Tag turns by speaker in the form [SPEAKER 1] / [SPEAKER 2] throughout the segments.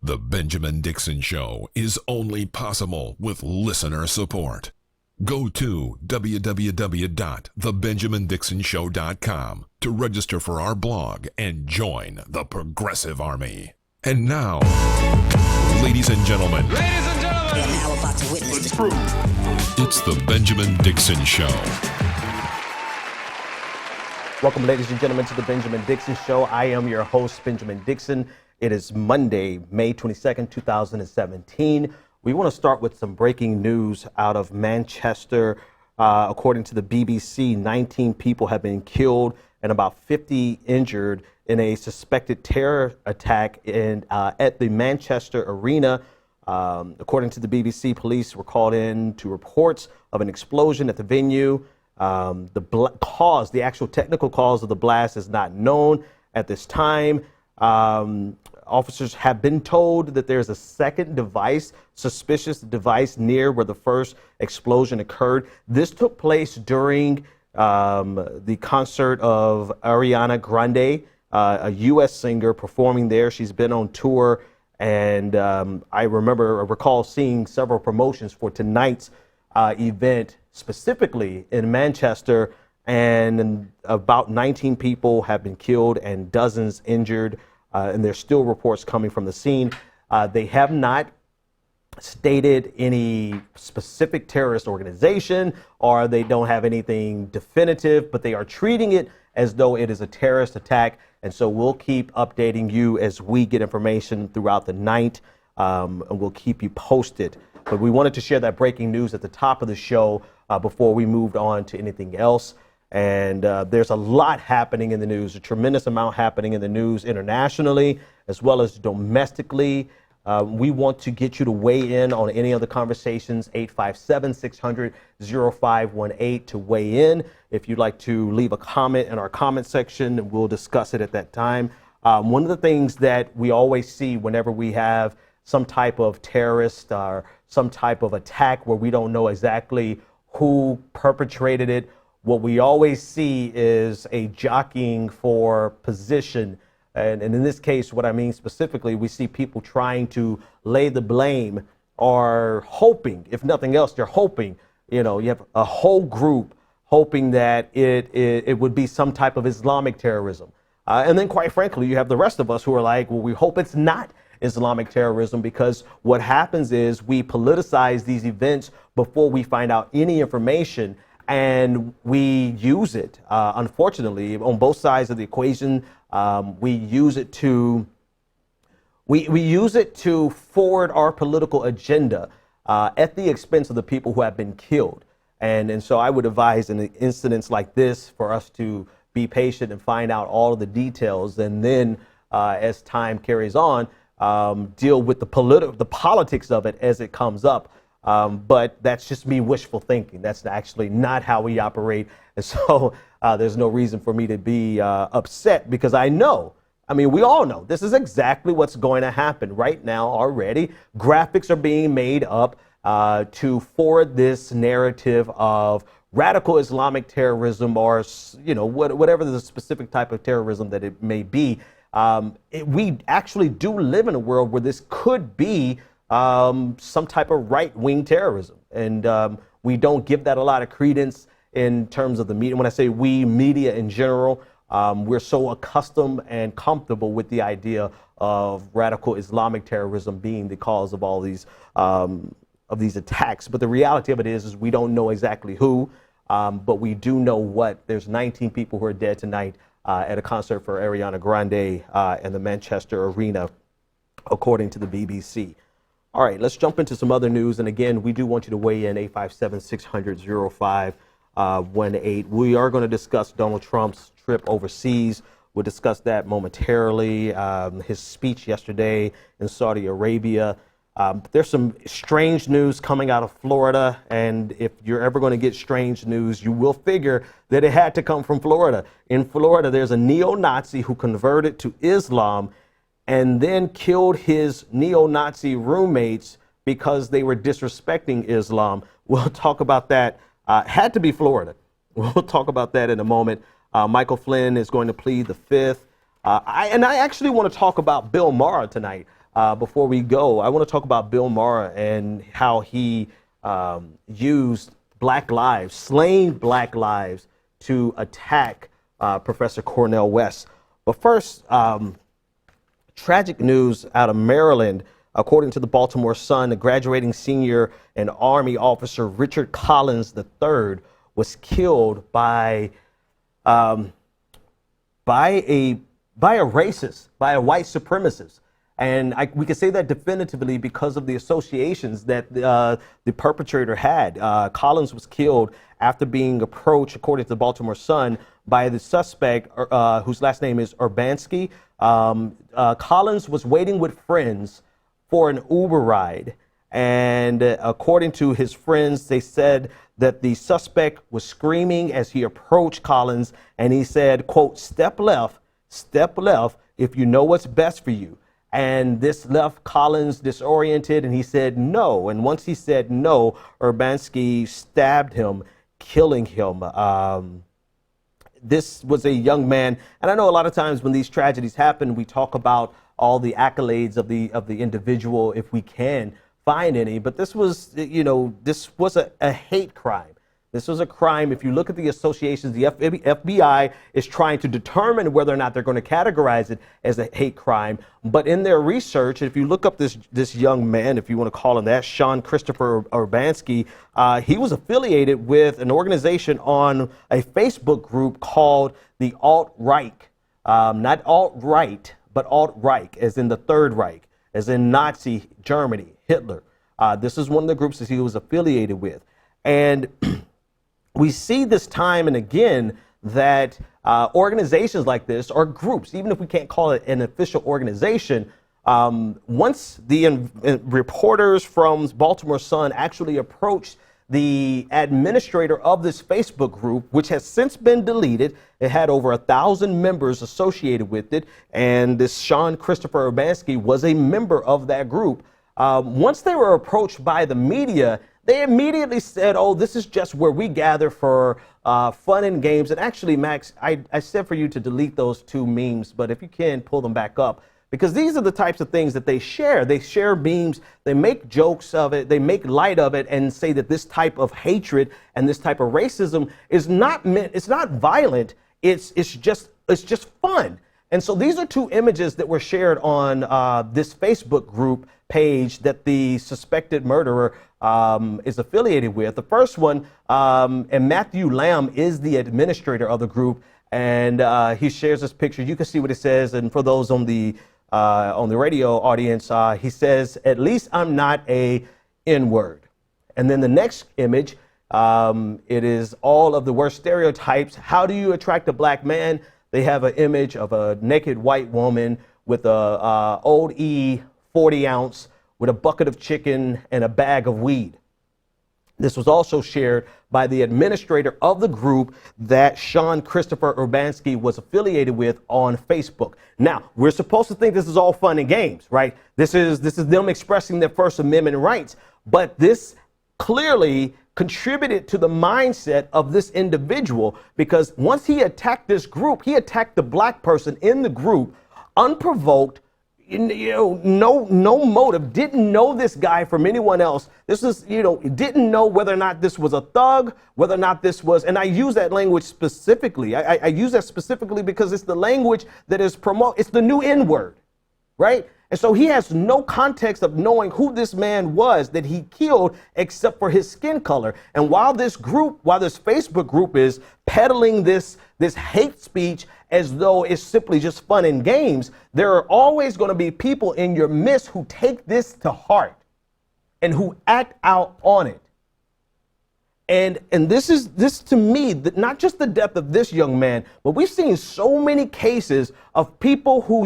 [SPEAKER 1] The Benjamin Dixon Show is only possible with listener support. Go to www.thebenjamindixonshow.com to register for our blog and join the Progressive Army. And now, ladies and gentlemen,
[SPEAKER 2] we are now about to witness the truth.
[SPEAKER 1] It's the Benjamin Dixon Show.
[SPEAKER 3] Welcome, ladies and gentlemen, to the Benjamin Dixon Show. I am your host, Benjamin Dixon. It is Monday, May 22nd, 2017. We want to start with some breaking news out of Manchester. According to the BBC, 19 people have been killed and about 50 injured in a suspected terror attack at the Manchester Arena. According to the BBC, police were called in to reports of an explosion at the venue. The actual technical cause of the blast is not known at this time. Officers have been told that there's a second suspicious device near where the first explosion occurred. This took place during the concert of Ariana Grande, a U.S. singer performing there. She's been on tour, and I recall seeing several promotions for tonight's event, specifically in Manchester, and about 19 people have been killed and dozens injured. And there's still reports coming from the scene. They have not stated any specific terrorist organization, or they don't have anything definitive, but they are treating it as though it is a terrorist attack. And so we'll keep updating you as we get information throughout the night, and we'll keep you posted. But we wanted to share that breaking news at the top of the show before we moved on to anything else. And there's a lot happening in the news, a tremendous amount happening in the news internationally as well as domestically. We want to get you to weigh in on any of the conversations, 857-600-0518 to weigh in. If you'd like to leave a comment in our comment section, we'll discuss it at that time. One of the things that we always see whenever we have some type of terrorist or some type of attack where we don't know exactly who perpetrated it, what we always see is a jockeying for position. And in this case, what I mean specifically, we see people trying to lay the blame or hoping, if nothing else, they're hoping, you have a whole group hoping that it would be some type of Islamic terrorism. And then quite frankly, you have the rest of us who are like, well, we hope it's not Islamic terrorism, because what happens is we politicize these events before we find out any information. And we use it, unfortunately, on both sides of the equation. We use it to forward our political agenda at the expense of the people who have been killed. And so I would advise in incidents like this for us to be patient and find out all of the details, and then as time carries on, deal with the politics of it as it comes up. But that's just me wishful thinking. That's actually not how we operate. And so there's no reason for me to be upset, because we all know this is exactly what's going to happen right now already. Graphics are being made up to forward this narrative of radical Islamic terrorism, or, whatever the specific type of terrorism that it may be. We actually do live in a world where this could be some type of right-wing terrorism. And we don't give that a lot of credence in terms of the media. When I say we, media in general, we're so accustomed and comfortable with the idea of radical Islamic terrorism being the cause of all these attacks. But the reality of it is we don't know exactly who, but we do know what. There's 19 people who are dead tonight at a concert for Ariana Grande in the Manchester Arena, according to the BBC. All right, let's jump into some other news. And again, we do want you to weigh in, 857-600-0518. We are going to discuss Donald Trump's trip overseas. We'll discuss that momentarily. His speech yesterday in Saudi Arabia. There's some strange news coming out of Florida. And if you're ever going to get strange news, you will figure that it had to come from Florida. In Florida, there's a neo-Nazi who converted to Islam and then killed his neo-Nazi roommates because they were disrespecting Islam. We'll talk about that. Had to be Florida. We'll talk about that in a moment. Michael Flynn is going to plead the fifth. I actually want to talk about Bill Maher tonight. before we go, I want to talk about Bill Maher and how he used black lives, slain black lives, to attack Professor Cornel West. But first, tragic news out of Maryland. According to the Baltimore Sun, the graduating senior and Army officer Richard Collins III was killed by a racist, by a white supremacist. And we can say that definitively because of the associations that the perpetrator had. Collins was killed after being approached, according to the Baltimore Sun, by the suspect whose last name is Urbanski. Collins was waiting with friends for an Uber ride. And according to his friends, they said that the suspect was screaming as he approached Collins. And he said, quote, step left if you know what's best for you. And this left Collins disoriented, and he said no. And once he said no, Urbanski stabbed him, killing him. This was a young man, and I know a lot of times when these tragedies happen, we talk about all the accolades of the individual, if we can find any. But this was, this was a hate crime. This was a crime. If you look at the associations, the FBI is trying to determine whether or not they're going to categorize it as a hate crime. But in their research, if you look up this young man, if you want to call him that, Sean Christopher Urbanski, he was affiliated with an organization on a Facebook group called the Alt-Reich. Not alt-right, but Alt-Reich, as in the Third Reich, as in Nazi Germany, Hitler. This is one of the groups that he was affiliated with. And we see this time and again that organizations like this, or groups, even if we can't call it an official organization, once the reporters from Baltimore Sun actually approached the administrator of this Facebook group, which has since been deleted, it had over 1,000 members associated with it, and this Sean Christopher Urbanski was a member of that group. Once they were approached by the media, they immediately said, oh, this is just where we gather for fun and games. And actually, Max, I said for you to delete those two memes, but if you can, pull them back up. Because these are the types of things that they share. They share memes, they make jokes of it, they make light of it, and say that this type of hatred and this type of racism is not meant, it's not violent, it's just fun. And so these are two images that were shared on this Facebook group page that the suspected murderer is affiliated with. The first one, and Matthew Lamb is the administrator of the group, and he shares this picture. You can see what it says, and for those on the radio audience, he says, "At least I'm not a N-word." And then the next image, it is all of the worst stereotypes. How do you attract a black man? They have an image of a naked white woman with a old E 40 ounce with a bucket of chicken and a bag of weed. This was also shared by the administrator of the group that Sean Christopher Urbanski was affiliated with on Facebook. Now, we're supposed to think this is all fun and games, right? This is them expressing their First Amendment rights, but this clearly contributed to the mindset of this individual, because once he attacked this group, he attacked the black person in the group unprovoked. No motive, didn't know this guy from anyone else. This is, didn't know whether or not this was a thug, whether or not this was, and I use that language specifically. I use that specifically because it's the language that is it's the new N-word, right? And so he has no context of knowing who this man was that he killed except for his skin color. And while this Facebook group is peddling this hate speech as though it's simply just fun and games, there are always going to be people in your midst who take this to heart and who act out on it. And this to me, not just the depth of this young man, but we've seen so many cases of people who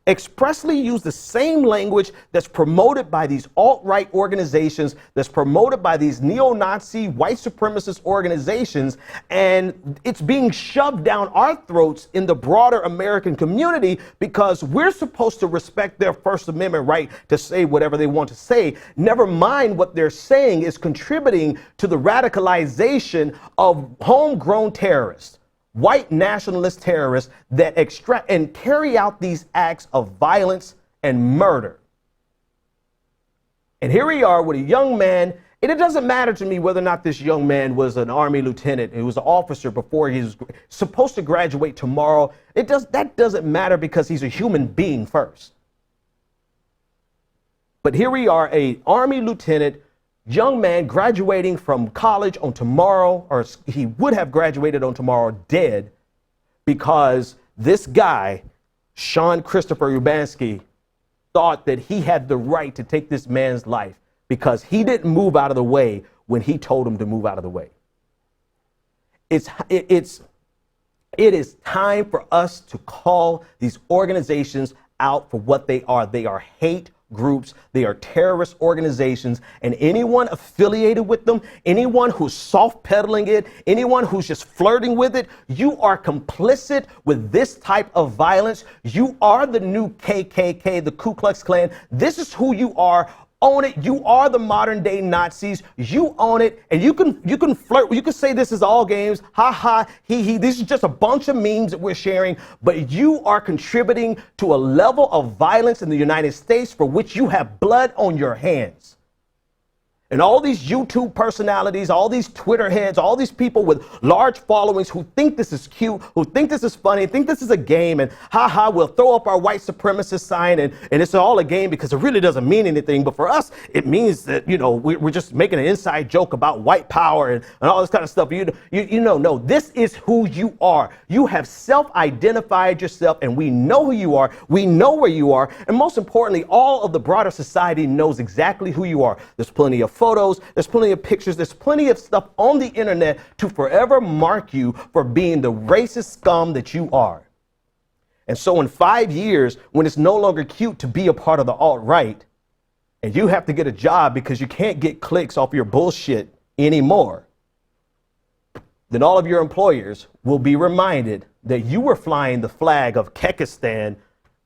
[SPEAKER 3] expressly use the same language that's promoted by these alt-right organizations, that's promoted by these neo-Nazi white supremacist organizations, and it's being shoved down our throats in the broader American community because we're supposed to respect their First Amendment right to say whatever they want to say. Never mind what they're saying is contributing to the radicalization of homegrown terrorists, white nationalist terrorists that extract and carry out these acts of violence and murder. And here we are with a young man, and it doesn't matter to me whether or not this young man was an Army lieutenant, he was an officer before he was supposed to graduate tomorrow. That doesn't matter because he's a human being first. But here we are, a Army lieutenant, young man graduating from college on tomorrow, or he would have graduated on tomorrow, dead, because this guy, Sean Christopher Ubansky, thought that he had the right to take this man's life because he didn't move out of the way when he told him to move out of the way. It is time for us to call these organizations out for what they are. They are hate groups, they are terrorist organizations, and anyone affiliated with them, anyone who's soft peddling it, anyone who's just flirting with it, you are complicit with this type of violence. You are the new KKK, the Ku Klux Klan. This is who you are. Own it. You are the modern day Nazis. You own it, and you can flirt. You can say this is all games. Ha ha. He. This is just a bunch of memes that we're sharing. But you are contributing to a level of violence in the United States for which you have blood on your hands. And all these YouTube personalities, all these Twitter heads, all these people with large followings who think this is cute, who think this is funny, think this is a game, and haha, we'll throw up our white supremacist sign and it's all a game because it really doesn't mean anything. But for us, it means that, you know, we're just making an inside joke about white power and all this kind of stuff. No, this is who you are. You have self-identified yourself, and we know who you are. We know where you are. And most importantly, all of the broader society knows exactly who you are. There's plenty of photos, there's plenty of pictures, there's plenty of stuff on the internet to forever mark you for being the racist scum that you are. And so in 5 years, when it's no longer cute to be a part of the alt-right, and you have to get a job because you can't get clicks off your bullshit anymore, then all of your employers will be reminded that you were flying the flag of Kekistan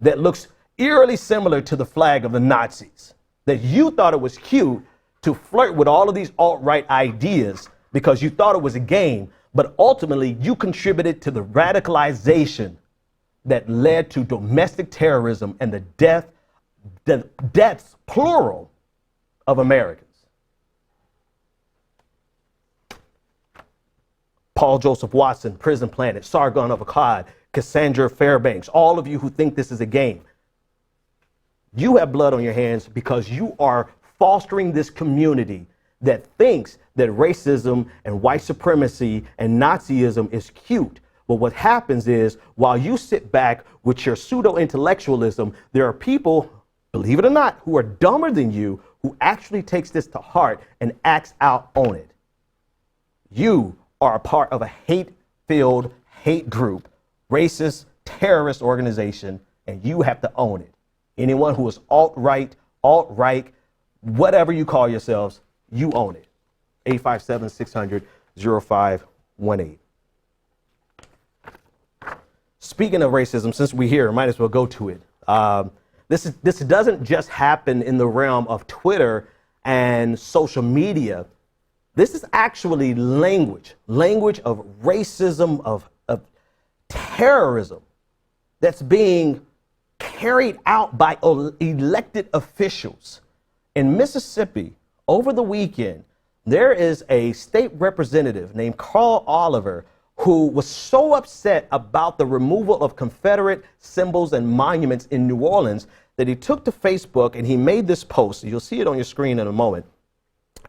[SPEAKER 3] that looks eerily similar to the flag of the Nazis, that you thought it was cute to flirt with all of these alt-right ideas because you thought it was a game, but ultimately you contributed to the radicalization that led to domestic terrorism and the deaths, plural, of Americans. Paul Joseph Watson, Prison Planet, Sargon of Akkad, Cassandra Fairbanks, all of you who think this is a game, you have blood on your hands because you are fostering this community that thinks that racism and white supremacy and Nazism is cute. But what happens is, while you sit back with your pseudo-intellectualism, there are people, believe it or not, who are dumber than you, who actually takes this to heart and acts out on it. You are a part of a hate-filled hate group, racist, terrorist organization, and you have to own it. Anyone who is alt-right, whatever you call yourselves, you own it. 857-600-0518. Speaking of racism, since we're here, might as well go to it. This doesn't just happen in the realm of Twitter and social media. This is actually language of racism, of terrorism that's being carried out by elected officials. In Mississippi, over the weekend, there is a state representative named Carl Oliver who was so upset about the removal of Confederate symbols and monuments in New Orleans that he took to Facebook and he made this post. You'll see it on your screen in a moment.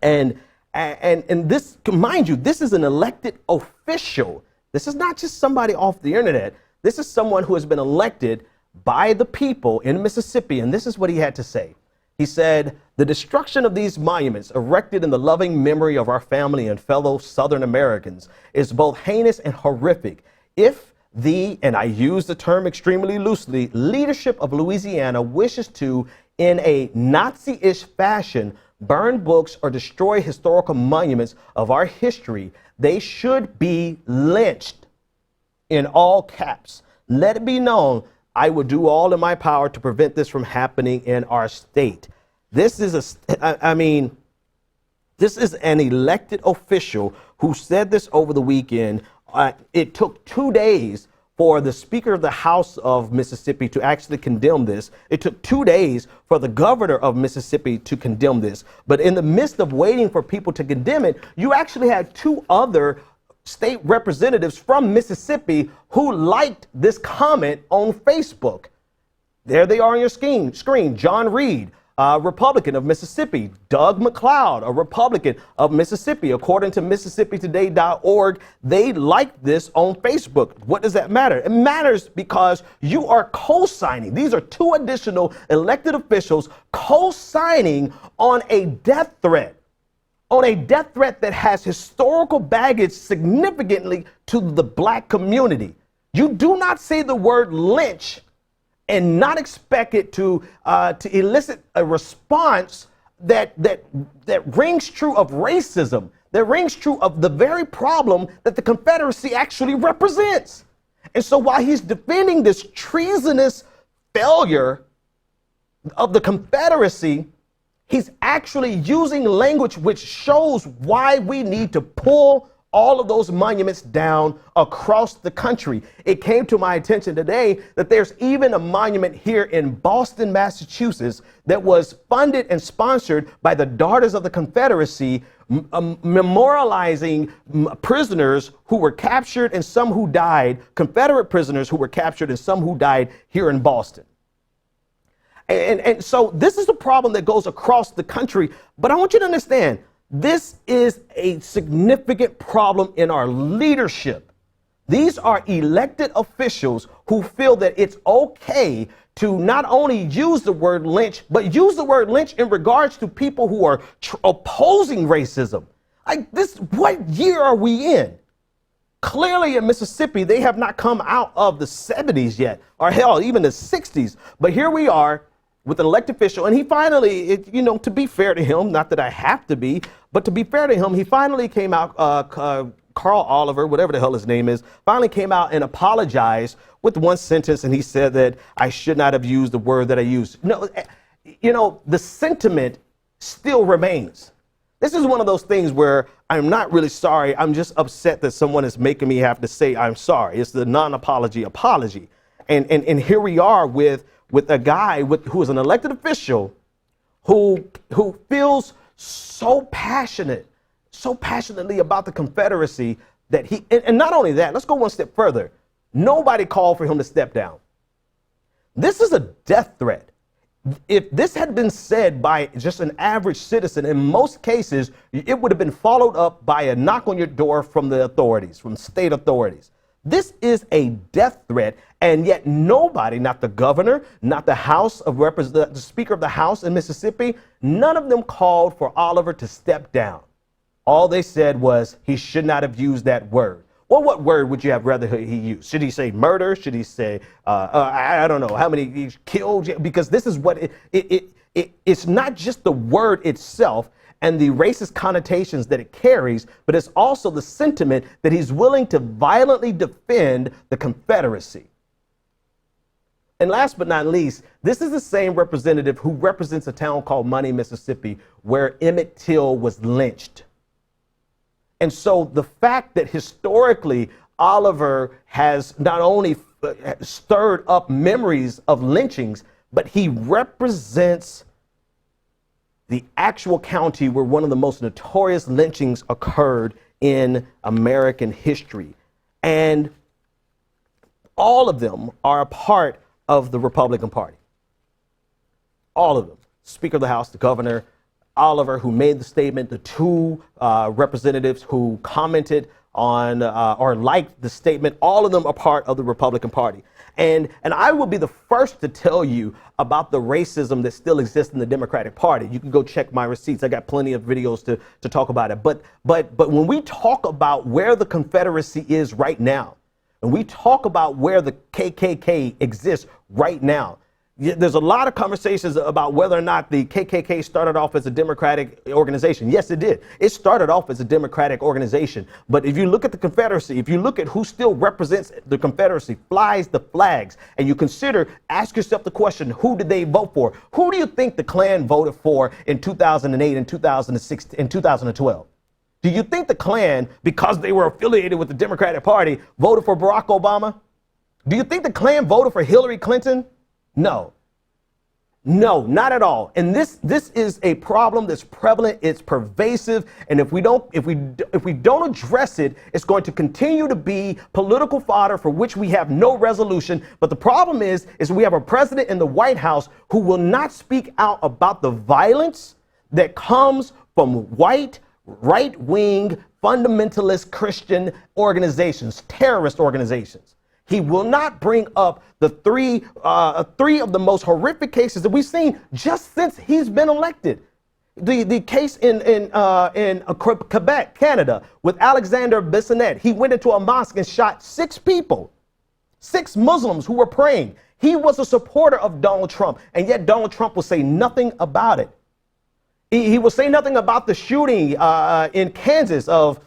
[SPEAKER 3] And this, mind you, this is an elected official. This is not just somebody off the internet. This is someone who has been elected by the people in Mississippi. And this is what he had to say. He said, "The destruction of these monuments erected in the loving memory of our family and fellow Southern Americans is both heinous and horrific. If the, and I use the term extremely loosely, leadership of Louisiana wishes to, in a Nazi-ish fashion, burn books or destroy historical monuments of our history, they should be lynched," in all caps. "Let it be known, I will do all in my power to prevent this from happening in our state." This is this is an elected official who said this over the weekend. It took 2 days for the Speaker of the House of Mississippi to actually condemn this. It took 2 days for the governor of Mississippi to condemn this. But in the midst of waiting for people to condemn it, you actually had 2 other state representatives from Mississippi who liked this comment on Facebook. There they are on your screen. John Reed, a Republican of Mississippi. Doug McLeod, a Republican of Mississippi. According to MississippiToday.org, they liked this on Facebook. What does that matter? It matters because you are co-signing. These are 2 additional elected officials co-signing on a death threat. On a death threat that has historical baggage significantly to the black community. You do not say the word lynch and not expect it to elicit a response that rings true of racism, that rings true of the very problem that the Confederacy actually represents. And so while he's defending this treasonous failure of the Confederacy, he's actually using language which shows why we need to pull all of those monuments down across the country. It came to my attention today that there's even a monument here in Boston, Massachusetts, that was funded and sponsored by the Daughters of the Confederacy, memorializing prisoners who were captured and some who died, Confederate prisoners who were captured and some who died here in Boston. And so this is a problem that goes across the country. But I want you to understand, this is a significant problem in our leadership. These are elected officials who feel that it's okay to not only use the word lynch, but use the word lynch in regards to people who are opposing racism. What year are we in? Clearly in Mississippi, they have not come out of the 70s yet, or hell, even the 60s. But here we are with an elected official, and he finally, to be fair to him, not that I have to be, but to be fair to him, he finally came out, Carl Oliver, whatever the hell his name is, finally came out and apologized with one sentence, and he said that I should not have used the word that I used. No, the sentiment still remains. This is one of those things where I'm not really sorry, I'm just upset that someone is making me have to say I'm sorry. It's the non-apology apology. And here we are with a guy who is an elected official who feels so passionately about the Confederacy that and not only that, let's go one step further. Nobody called for him to step down. This is a death threat. If this had been said by just an average citizen, in most cases, it would have been followed up by a knock on your door from the authorities, from state authorities. This is a death threat, and yet nobody, not the governor, not the the Speaker of the House in Mississippi, none of them called for Oliver to step down. All they said was he should not have used that word. Well, what word would you have rather he use? Should he say murder? Should he say, I don't know, how many he killed? Because this is what it's not just the word itself and the racist connotations that it carries, but it's also the sentiment that he's willing to violently defend the Confederacy. And last but not least, this is the same representative who represents a town called Money, Mississippi, where Emmett Till was lynched. And so the fact that historically Oliver has not only stirred up memories of lynchings, but he represents the actual county where one of the most notorious lynchings occurred in American history. And all of them are a part of the Republican Party. All of them. Speaker of the House, the governor, Oliver, who made the statement, the 2 representatives who commented on or liked the statement, all of them are part of the Republican Party. And I will be the first to tell you about the racism that still exists in the Democratic Party. You can go check my receipts. I got plenty of videos to talk about it. But when we talk about where the Confederacy is right now, and we talk about where the KKK exists right now, there's a lot of conversations about whether or not the KKK started off as a Democratic organization. Yes, it did. It started off as a Democratic organization. But if you look at the Confederacy, if you look at who still represents the Confederacy, flies the flags, and you ask yourself the question, who did they vote for? Who do you think the Klan voted for in 2008 and 2006 and 2012? Do you think the Klan, because they were affiliated with the Democratic Party, voted for Barack Obama? Do you think the Klan voted for Hillary Clinton? No. No, not at all. And this is a problem that's prevalent. It's pervasive. And if we don't address it, it's going to continue to be political fodder for which we have no resolution. But the problem is we have a president in the White House who will not speak out about the violence that comes from white, right-wing, fundamentalist Christian organizations, terrorist organizations. He will not bring up the three of the most horrific cases that we've seen just since he's been elected. The case in Quebec, Canada, with Alexander Bissonnette. He went into a mosque and shot 6 people, 6 Muslims who were praying. He was a supporter of Donald Trump, and yet Donald Trump will say nothing about it. He will say nothing about the shooting in Kansas of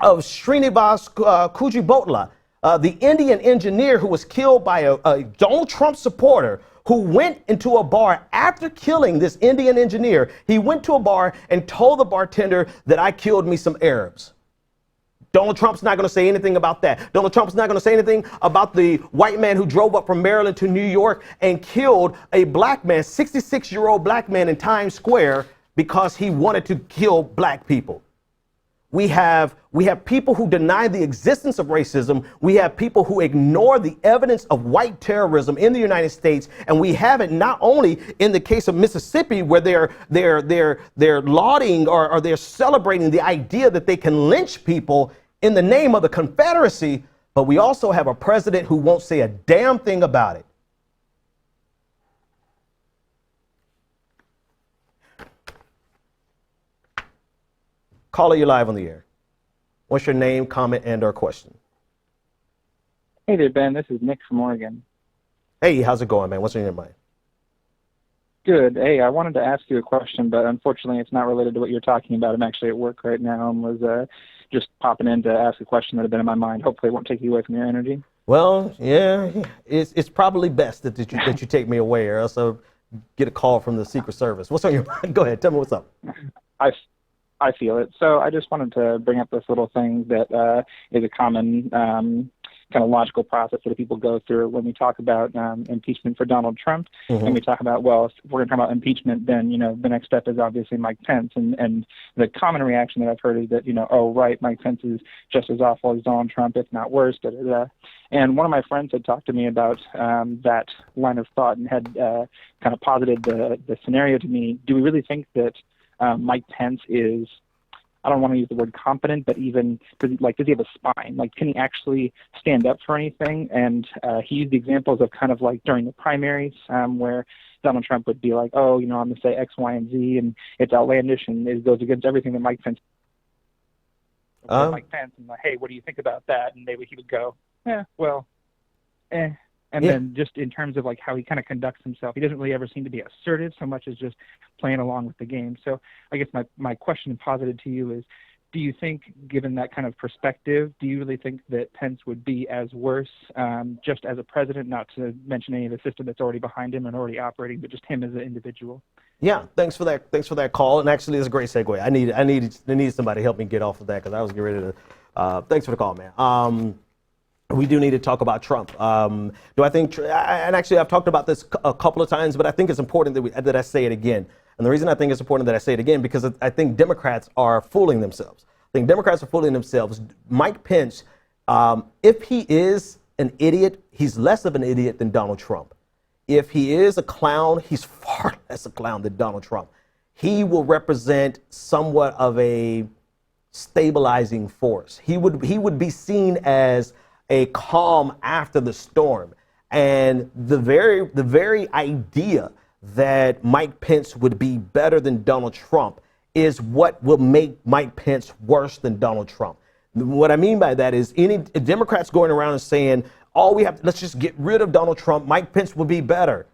[SPEAKER 3] Srinivas Kujibotla, the Indian engineer who was killed by a Donald Trump supporter who went into a bar after killing this Indian engineer. He went to a bar and told the bartender that I killed me some Arabs. Donald Trump's not going to say anything about that. Donald Trump's not going to say anything about the white man who drove up from Maryland to New York and killed a black man, 66-year-old black man in Times Square because he wanted to kill black people. We have people who deny the existence of racism. We have people who ignore the evidence of white terrorism in the United States, and we have it not only in the case of Mississippi, where they're lauding or they're celebrating the idea that they can lynch people in the name of the Confederacy, but we also have a president who won't say a damn thing about it. Caller, you live on the air. What's your name, comment, and/or question?
[SPEAKER 4] Hey there, Ben. This is Nick from Oregon.
[SPEAKER 3] Hey, how's it going, man? What's on your mind?
[SPEAKER 4] Good. Hey, I wanted to ask you a question, but unfortunately it's not related to what you're talking about. I'm actually at work right now and was just popping in to ask a question that had been in my mind. Hopefully it won't take you away from your energy.
[SPEAKER 3] Well, yeah, it's probably best that you take me away, or else I'll get a call from the Secret Service. What's on your mind? Go ahead. Tell me what's up.
[SPEAKER 4] I feel it. So I just wanted to bring up this little thing that is a common kind of logical process that people go through when we talk about impeachment for Donald Trump.
[SPEAKER 3] Mm-hmm.
[SPEAKER 4] And we talk about, well, if we're going to talk about impeachment, then, the next step is obviously Mike Pence. And the common reaction that I've heard is that, oh, right, Mike Pence is just as awful as Donald Trump, if not worse. Da, da, da. And one of my friends had talked to me about that line of thought and had kind of posited the scenario to me. Do we really think that Mike Pence is, I don't want to use the word competent, but even, does he have a spine? Like, can he actually stand up for anything? And he used the examples of kind of like during the primaries where Donald Trump would be like, oh, I'm going to say X, Y, and Z, and it's outlandish, and it goes against everything that Mike Pence. Mike Pence, and like, hey, what do you think about that? And he would go, And then just in terms of like how he kind of conducts himself, he doesn't really ever seem to be assertive so much as just playing along with the game. So I guess my question posited to you is, do you think, given that kind of perspective, do you really think that Pence would be as worse just as a president, not to mention any of the system that's already behind him and already operating, but just him as an individual? Yeah,
[SPEAKER 3] thanks for that. Thanks for that call. And actually, it's a great segue. I needed somebody to help me get off of that because I was getting ready to. Thanks for the call, man. We do need to talk about Trump. Do I think, and actually I've talked about this a couple of times, but I think it's important that I say it again. And the reason I think it's important that I say it again, because I think Democrats are fooling themselves. Mike Pence, if he is an idiot, he's less of an idiot than Donald Trump. If he is a clown, he's far less a clown than Donald Trump. He will represent somewhat of a stabilizing force. He would be seen as a calm after the storm. And the very idea that Mike Pence would be better than Donald Trump is what will make Mike Pence worse than Donald Trump. What I mean by that is any Democrats going around and saying, let's just get rid of Donald Trump, Mike Pence will be better.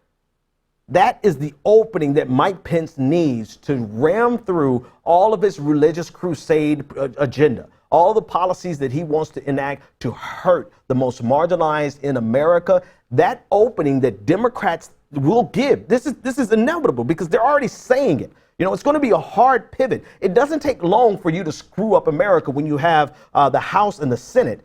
[SPEAKER 3] That is the opening that Mike Pence needs to ram through all of his religious crusade agenda. All the policies that he wants to enact to hurt the most marginalized in America, that opening that Democrats will give, this is inevitable because they're already saying it. It's going to be a hard pivot. It doesn't take long for you to screw up America when you have the House and the Senate,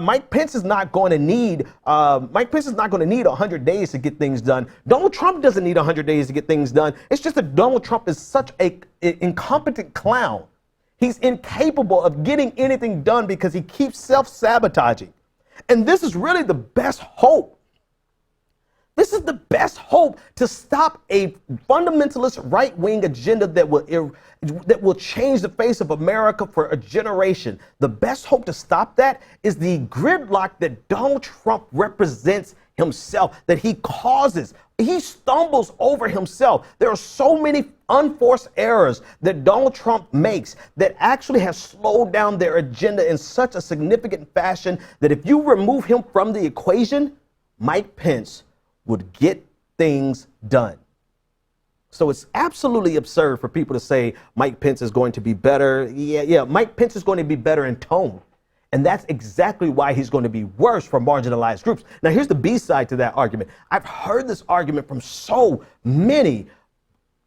[SPEAKER 3] Mike Pence is not going to need 100 days to get things done. Donald Trump doesn't need 100 days to get things done. It's just that Donald Trump is such a incompetent clown. He's incapable of getting anything done because he keeps self-sabotaging. And this is really the best hope. This is the best hope to stop a fundamentalist right-wing agenda that will change the face of America for a generation. The best hope to stop that is the gridlock that Donald Trump represents himself, that he causes. He stumbles over himself. There are so many unforced errors that Donald Trump makes that actually have slowed down their agenda in such a significant fashion that if you remove him from the equation, Mike Pence would get things done. So it's absolutely absurd for people to say Mike Pence is going to be better. Yeah, Mike Pence is going to be better in tone. And that's exactly why he's going to be worse for marginalized groups. Now, here's the B side to that argument. I've heard this argument from so many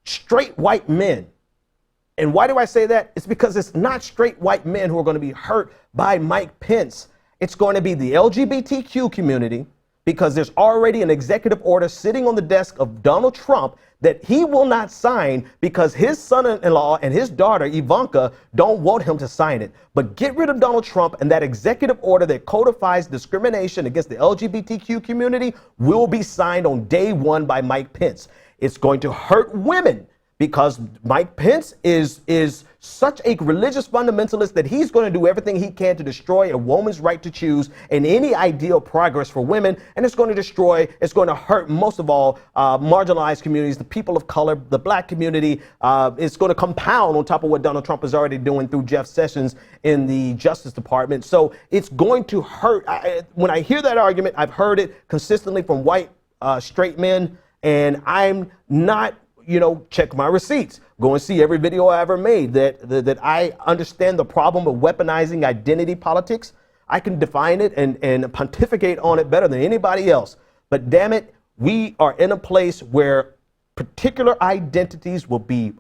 [SPEAKER 3] straight white men. And why do I say that? It's because it's not straight white men who are going to be hurt by Mike Pence. It's going to be the LGBTQ community, because there's already an executive order sitting on the desk of Donald Trump that he will not sign because his son-in-law and his daughter, Ivanka, don't want him to sign it. But get rid of Donald Trump, and that executive order that codifies discrimination against the LGBTQ community will be signed on day one by Mike Pence. It's going to hurt women because Mike Pence is such a religious fundamentalist that he's going to do everything he can to destroy a woman's right to choose and any ideal progress for women. And it's going to hurt most of all marginalized communities, the people of color, the black community. It's going to compound on top of what Donald Trump is already doing through Jeff Sessions in the Justice Department. So it's going to hurt. When I hear that argument, I've heard it consistently from white straight men, and I'm not, check my receipts. Go and see every video I ever made that I understand the problem of weaponizing identity politics. I can define it and pontificate on it better than anybody else. But damn it, we are in a place where particular identities will be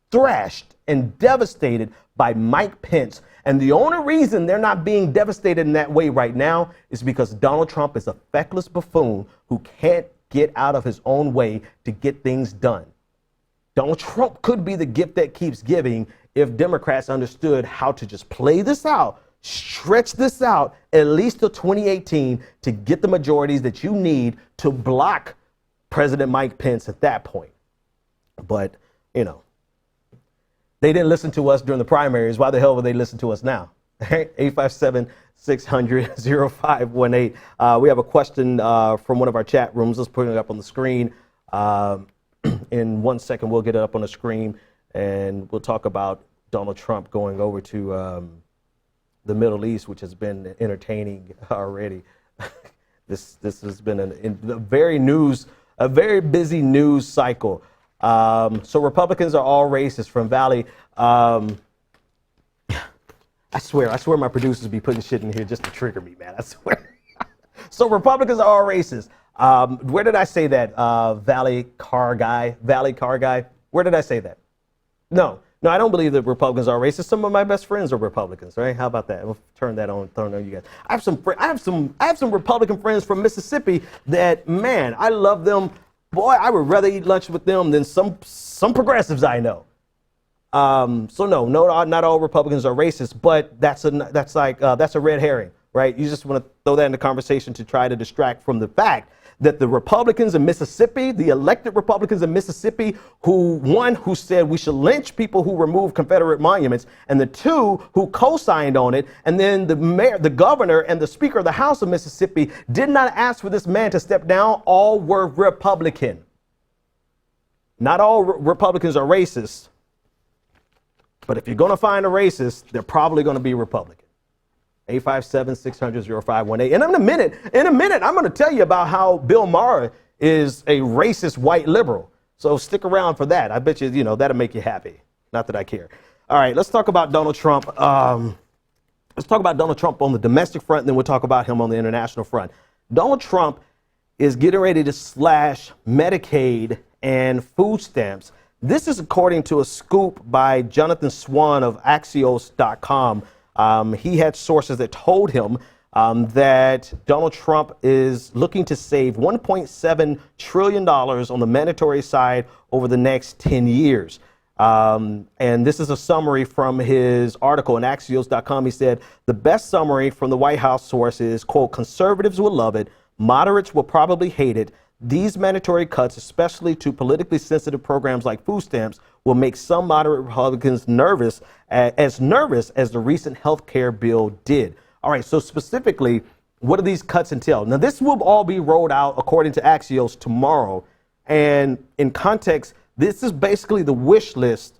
[SPEAKER 3] thrashed and devastated by Mike Pence. And the only reason they're not being devastated in that way right now is because Donald Trump is a feckless buffoon who can't get out of his own way to get things done. Donald Trump could be the gift that keeps giving if Democrats understood how to just play this out, stretch this out at least till 2018 to get the majorities that you need to block President Mike Pence at that point. But, they didn't listen to us during the primaries. Why the hell would they listen to us now? 857-600-0518. We have a question from one of our chat rooms. Let's put it up on the screen. In 1 second, we'll get it up on the screen, and we'll talk about Donald Trump going over to the Middle East, which has been entertaining already. This has been a very busy news cycle. So Republicans are all racist from Valley. I swear my producers be putting shit in here just to trigger me, man. I swear. So Republicans are all racist. Where did I say that? Valley car guy. Where did I say that? No, I don't believe that Republicans are racist. Some of my best friends are Republicans, right? How about that? We'll turn that on you guys. I have some Republican friends from Mississippi that, man, I love them. Boy, I would rather eat lunch with them than some progressives I know. So no, not all Republicans are racist, but that's a red herring, right? You just want to throw that in the conversation to try to distract from the fact that the Republicans in Mississippi, the elected Republicans in Mississippi, who said we should lynch people who remove Confederate monuments, and the two who co-signed on it, and then the mayor, the governor, and the Speaker of the House of Mississippi did not ask for this man to step down. All were Republican. Not all Republicans are racist. But if you're going to find a racist, they're probably going to be Republican. 857-600-0518. And in a minute, I'm going to tell you about how Bill Maher is a racist white liberal. So stick around for that. I bet you, that'll make you happy. Not that I care. All right, let's talk about Donald Trump. Let's talk about Donald Trump on the domestic front, and then we'll talk about him on the international front. Donald Trump is getting ready to slash Medicaid and food stamps. This is according to a scoop by Jonathan Swan of Axios.com. He had sources that told him that Donald Trump is looking to save $1.7 trillion on the mandatory side over the next 10 years. And this is a summary from his article in Axios.com. He said, the best summary from the White House source is, quote, conservatives will love it. Moderates will probably hate it. These mandatory cuts, especially to politically sensitive programs like food stamps, will make some moderate Republicans nervous as the recent health care bill did. All right, so specifically, what do these cuts entail? Now, this will all be rolled out, according to Axios, tomorrow. And in context, this is basically the wish list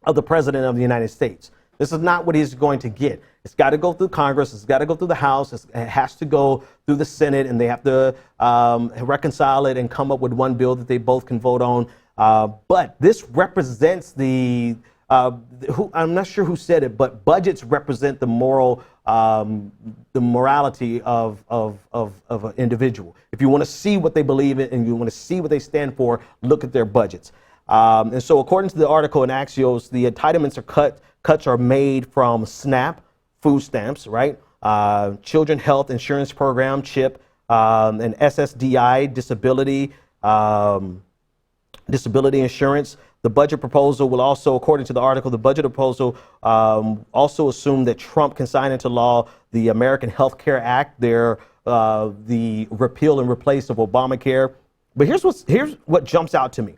[SPEAKER 3] of the president of the United States. This is not what he's going to get. It's got to go through Congress. It's got to go through the House. It has to go through the Senate, and they have to reconcile it and come up with one bill that they both can vote on. But this represents I'm not sure who said it, but budgets represent the morality of an individual. If you want to see what they believe in and you want to see what they stand for, look at their budgets. And so according to the article in Axios, the entitlements cuts are made from SNAP, food stamps, right? Children Health Insurance Program, CHIP, and SSDI, disability insurance. The budget proposal will also, according to the article, the budget proposal also assume that Trump can sign into law the American Health Care Act, the repeal and replace of Obamacare. But here's what jumps out to me.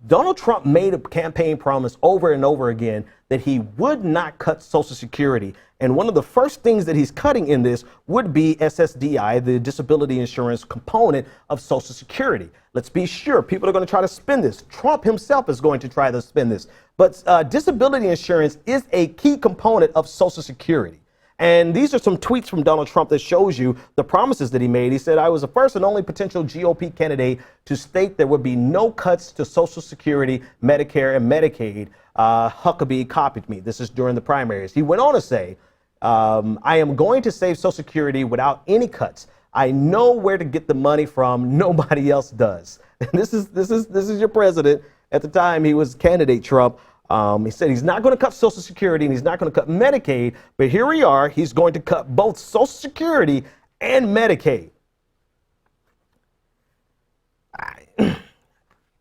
[SPEAKER 3] Donald Trump made a campaign promise over and over again that he would not cut Social Security. And one of the first things that he's cutting in this would be SSDI, the disability insurance component of Social Security. Let's be sure people are going to try to spin this. Trump himself is going to try to spin this. But disability insurance is a key component of Social Security. And these are some tweets from Donald Trump that shows you the promises that he made. He said, I was the first and only potential GOP candidate to state there would be no cuts to Social Security, Medicare, and Medicaid. Huckabee copied me. This is during the primaries. He went on to say, I am going to save Social Security without any cuts. I know where to get the money from. Nobody else does. And this is your president. At the time, he was candidate Trump. He said he's not going to cut Social Security and he's not going to cut Medicaid, but here we are. He's going to cut both Social Security and Medicaid.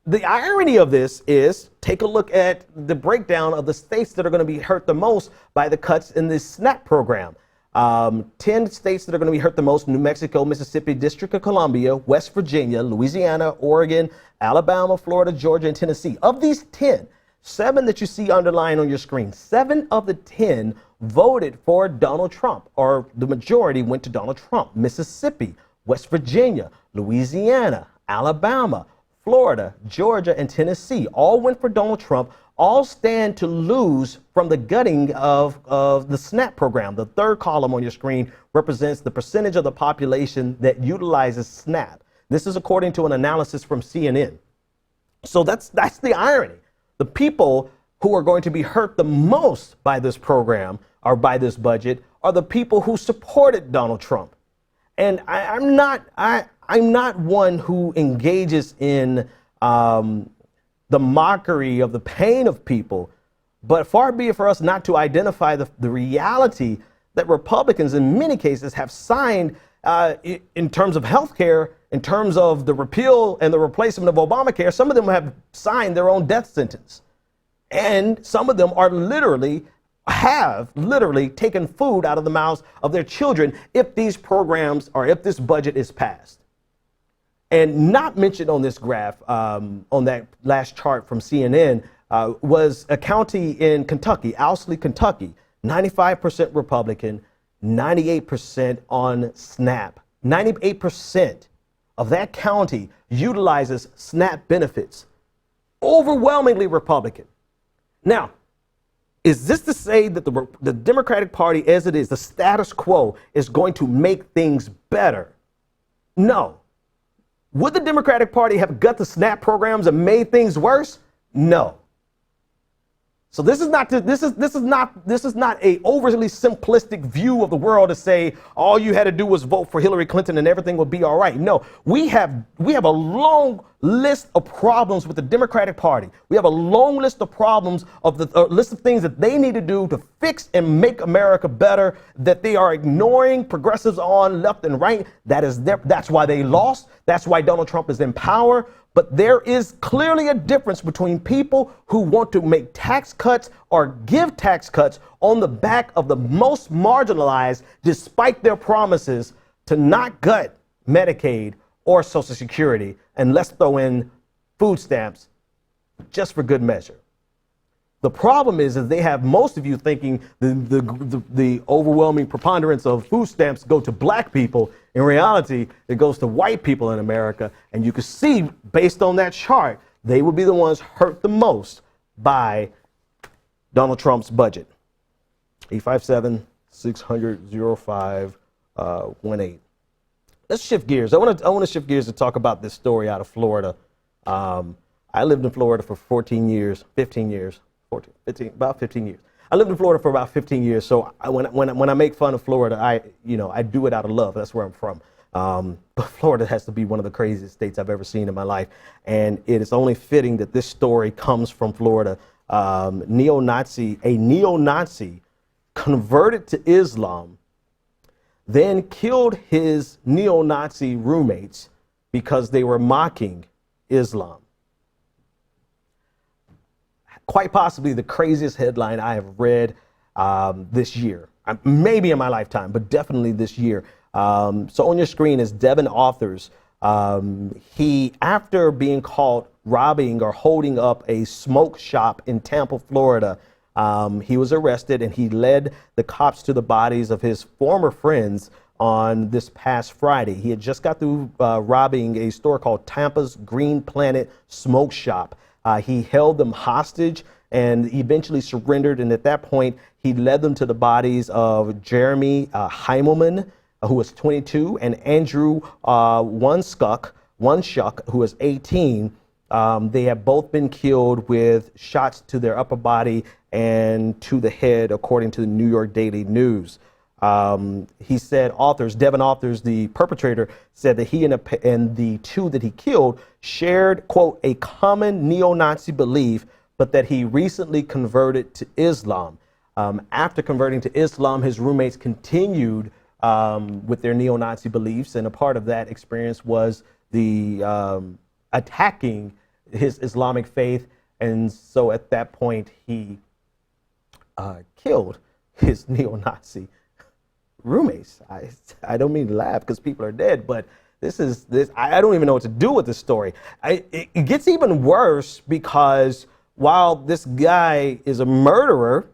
[SPEAKER 3] The irony of this is, take a look at the breakdown of the states that are going to be hurt the most by the cuts in this SNAP program. 10 states that are going to be hurt the most: New Mexico, Mississippi, District of Columbia, West Virginia, Louisiana, Oregon, Alabama, Florida, Georgia, and Tennessee. Of these 10, 7 that you see underlined on your screen, 7 of the 10 voted for Donald Trump, or the majority went to Donald Trump. Mississippi, West Virginia, Louisiana, Alabama, Florida, Georgia, and Tennessee all went for Donald Trump. All stand to lose from the gutting of the SNAP program. The third column on your screen represents the percentage of the population that utilizes SNAP. This is according to an analysis from CNN. So that's the irony. The people who are going to be hurt the most by this program or by this budget are the people who supported Donald Trump. And I'm not one who engages in the mockery of the pain of people, but far be it for us not to identify the reality that Republicans in many cases have signed in terms of health care, in terms of the repeal and the replacement of Obamacare. Some of them have signed their own death sentence. And some of them have literally taken food out of the mouths of their children if these programs or if this budget is passed. And not mentioned on this graph, on that last chart from CNN, was a county in Kentucky, Owsley, Kentucky, 95% Republican, 98% on SNAP. 98% of that county utilizes SNAP benefits, overwhelmingly Republican. Now, is this to say that the Democratic Party, as it is, the status quo, is going to make things better? No. Would the Democratic Party have gut the SNAP programs and made things worse? No. So this is not a overly simplistic view of the world to say all you had to do was vote for Hillary Clinton and everything would be all right. No, we have a long list of problems with the Democratic Party. We have a long list of problems of the list of things that they need to do to fix and make America better that they are ignoring progressives on left and right. That's why they lost. That's why Donald Trump is in power. But there is clearly a difference between people who want to make tax cuts or give tax cuts on the back of the most marginalized, despite their promises to not gut Medicaid or Social Security, and let's throw in food stamps just for good measure. The problem is they have most of you thinking the overwhelming preponderance of food stamps go to black people. In reality, it goes to white people in America. And you can see, based on that chart, they will be the ones hurt the most by Donald Trump's budget. 857-600-0518. Let's shift gears. I want to shift gears to talk about this story out of Florida. I lived in Florida for 15 years. About 15 years. I lived in Florida for about 15 years. So when I make fun of Florida, I do it out of love. That's where I'm from. But Florida has to be one of the craziest states I've ever seen in my life. And it is only fitting that this story comes from Florida. A neo-Nazi converted to Islam, then killed his neo-Nazi roommates because they were mocking Islam. Quite possibly the craziest headline I have read this year, maybe in my lifetime, but definitely this year. So on your screen is Devin Authors. He, after being caught robbing or holding up a smoke shop in Tampa, Florida, he was arrested and he led the cops to the bodies of his former friends on this past Friday. He had just got through robbing a store called Tampa's Green Planet Smoke Shop. He held them hostage and eventually surrendered. And at that point, he led them to the bodies of Jeremy Heimelman, who was 22, and Andrew Wunschuk, who was 18. They have both been killed with shots to their upper body and to the head, according to the New York Daily News. He said Devin Authors, the perpetrator, said that he and the two that he killed shared, quote, a common neo-Nazi belief, but that he recently converted to Islam. After converting to Islam, his roommates continued with their neo-Nazi beliefs, and a part of that experience was the attacking his Islamic faith. And so at that point, he killed his neo-Nazi roommates. I don't mean to laugh because people are dead, but I don't even know what to do with this story. It gets even worse because while this guy is a murderer,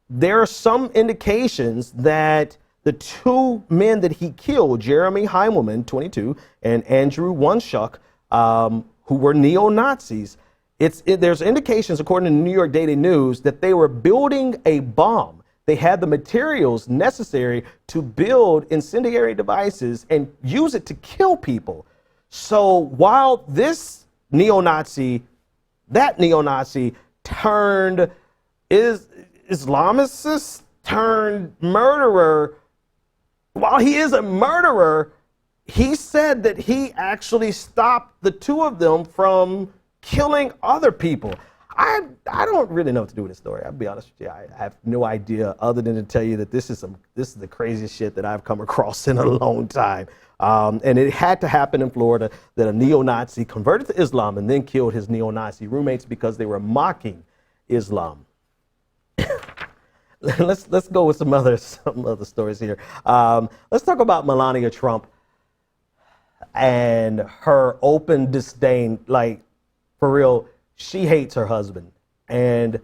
[SPEAKER 3] there are some indications that the two men that he killed, Jeremy Heimelman, 22, and Andrew Wunschuk, who were neo-Nazis, there's indications, according to the New York Daily News, that they were building a bomb. They had the materials necessary to build incendiary devices and use it to kill people. So while that neo-Nazi turned Islamicist turned murderer, while he is a murderer, he said that he actually stopped the two of them from killing other people. I don't really know what to do with this story. I'll be honest with you. I have no idea other than to tell you that this is the craziest shit that I've come across in a long time. And it had to happen in Florida that a neo-Nazi converted to Islam and then killed his neo-Nazi roommates because they were mocking Islam. Let's go with some other stories here. Let's talk about Melania Trump and her open disdain. Like, for real, she hates her husband. And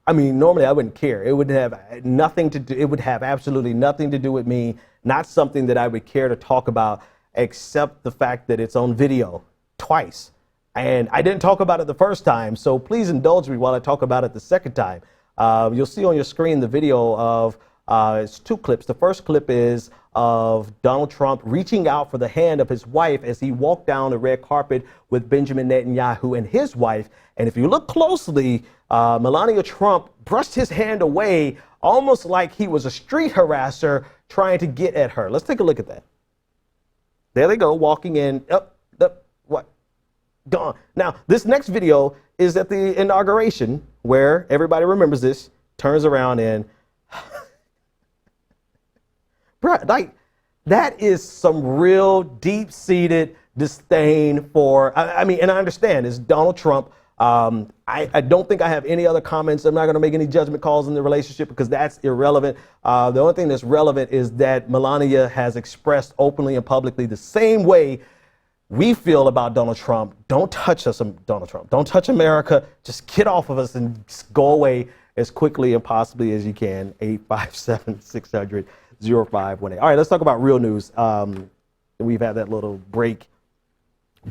[SPEAKER 3] I mean, normally I wouldn't care. It would have nothing to do. It would have absolutely nothing to do with me. Not something that I would care to talk about, except the fact that it's on video twice. And I didn't talk about it the first time. So please indulge me while I talk about it the second time. You'll see on your screen the video of It's two clips. The first clip is of Donald Trump reaching out for the hand of his wife as he walked down the red carpet with Benjamin Netanyahu and his wife. And if you look closely, Melania Trump brushed his hand away, almost like he was a street harasser trying to get at her. Let's take a look at that. There they go, walking in. What? Gone. Now, this next video is at the inauguration, where everybody remembers this, turns around and bruh, like, that is some real deep-seated disdain for, I mean, and I understand, it's Donald Trump. I don't think I have any other comments. I'm not going to make any judgment calls in the relationship because that's irrelevant. The only thing that's relevant is that Melania has expressed openly and publicly the same way we feel about Donald Trump. Don't touch us, Donald Trump. Don't touch America. Just get off of us and go away as quickly and possibly as you can. 857-600-0518. All right, let's talk about real news. We've had that little break.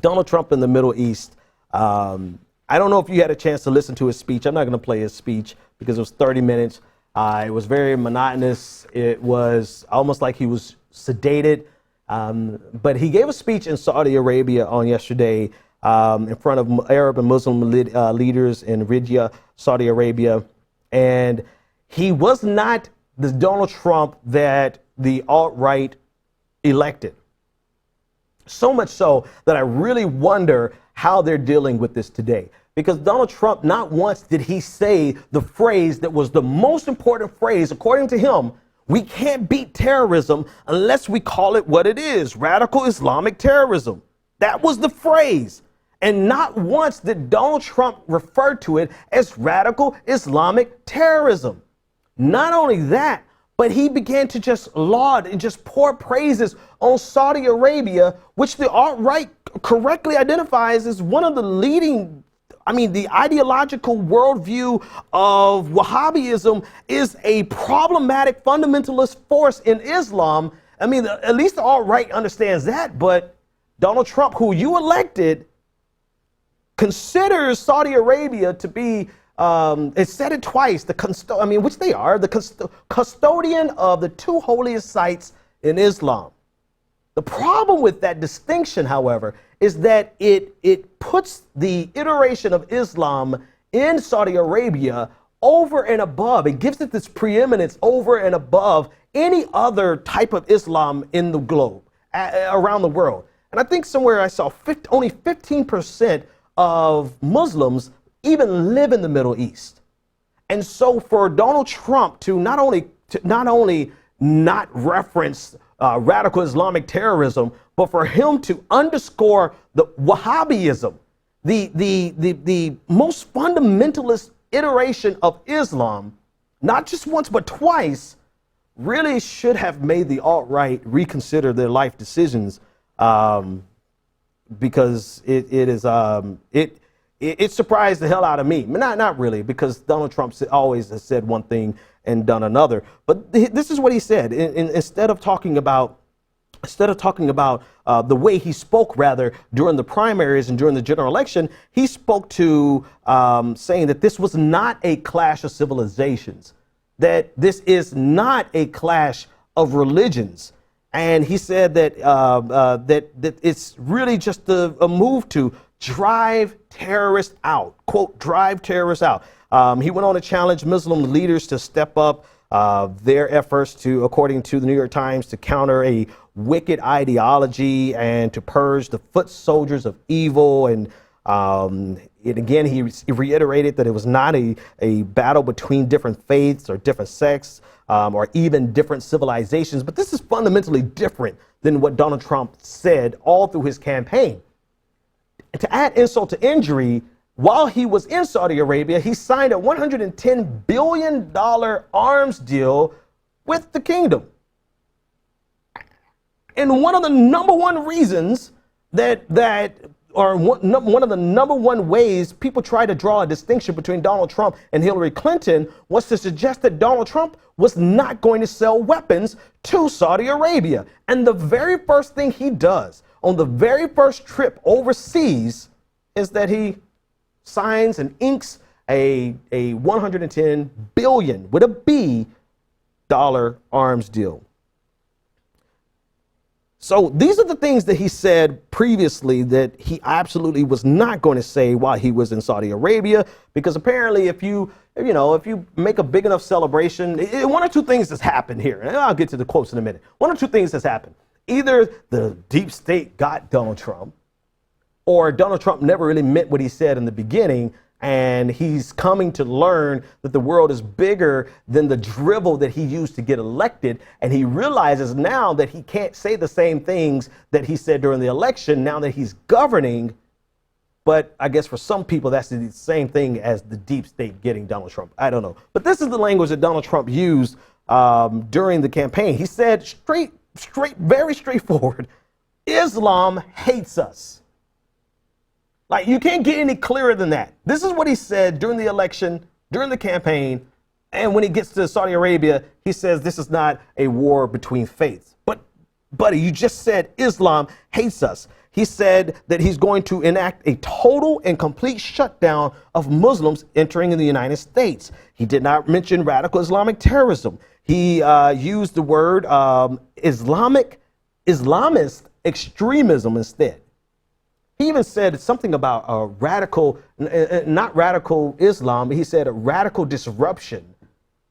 [SPEAKER 3] Donald Trump in the Middle East. I don't know if you had a chance to listen to his speech. I'm not going to play his speech because it was 30 minutes. It was very monotonous. It was almost like he was sedated. But he gave a speech in Saudi Arabia on yesterday in front of Arab and Muslim leaders in Riyadh, Saudi Arabia. And he was not the Donald Trump that the alt-right elected. So much so that I really wonder how they're dealing with this today. Because Donald Trump, not once did he say the phrase that was the most important phrase, according to him: we can't beat terrorism unless we call it what it is, radical Islamic terrorism. That was the phrase. And not once did Donald Trump refer to it as radical Islamic terrorism. Not only that, but he began to just laud and just pour praises on Saudi Arabia, which the alt-right correctly identifies as one of the leading, the ideological worldview of Wahhabism is a problematic fundamentalist force in Islam. At least the alt-right understands that, but Donald Trump, who you elected, considers Saudi Arabia to be, it said it twice, which they are, the custodian of the two holiest sites in Islam. The problem with that distinction, however, is that it puts the iteration of Islam in Saudi Arabia over and above. It gives it this preeminence over and above any other type of Islam in the globe, around the world. And I think somewhere I saw only 15% of Muslims even live in the Middle East. And so for Donald Trump to not only not reference radical Islamic terrorism, but for him to underscore the Wahhabism, the most fundamentalist iteration of Islam, not just once but twice, really should have made the alt-right reconsider their life decisions, because it surprised the hell out of me. Not really, because Donald Trump always has said one thing and done another. But this is what he said. Instead of talking about the way he spoke, rather, during the primaries and during the general election, he spoke to saying that this was not a clash of civilizations, that this is not a clash of religions. And he said that that it's really just a move to drive terrorists out, quote, drive terrorists out. He went on to challenge Muslim leaders to step up their efforts to, according to the New York Times, to counter a wicked ideology and to purge the foot soldiers of evil. And again, he reiterated that it was not a battle between different faiths or different sects or even different civilizations. But this is fundamentally different than what Donald Trump said all through his campaign. And to add insult to injury, while he was in Saudi Arabia, he signed a $110 billion arms deal with the kingdom. And one of the number one reasons one of the number one ways people try to draw a distinction between Donald Trump and Hillary Clinton was to suggest that Donald Trump was not going to sell weapons to Saudi Arabia. And the very first thing he does on the very first trip overseas is that he signs and inks a $110 billion with a B arms deal. So these are the things that he said previously that he absolutely was not going to say while he was in Saudi Arabia, because apparently if you make a big enough celebration, one or two things has happened here. And I'll get to the quotes in a minute. One or two things has happened. Either the deep state got Donald Trump, or Donald Trump never really meant what he said in the beginning, and he's coming to learn that the world is bigger than the drivel that he used to get elected, and he realizes now that he can't say the same things that he said during the election now that he's governing. But I guess for some people that's the same thing as the deep state getting Donald Trump. I don't know. But this is the language that Donald Trump used during the campaign. He said very straightforward, Islam hates us. Like, you can't get any clearer than that. This is what he said during the election, during the campaign, and when he gets to Saudi Arabia, he says this is not a war between faiths. But, buddy, you just said Islam hates us. He said that he's going to enact a total and complete shutdown of Muslims entering in the United States. He did not mention radical Islamic terrorism. He used the word Islamist extremism instead. He even said something about not radical Islam, but he said a radical disruption.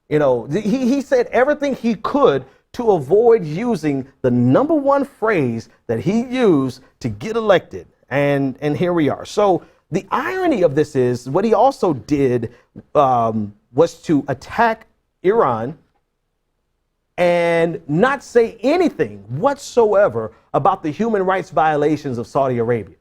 [SPEAKER 3] He said everything he could to avoid using the number one phrase that he used to get elected. And here we are. So the irony of this is what he also did was to attack Iran and not say anything whatsoever about the human rights violations of Saudi Arabia.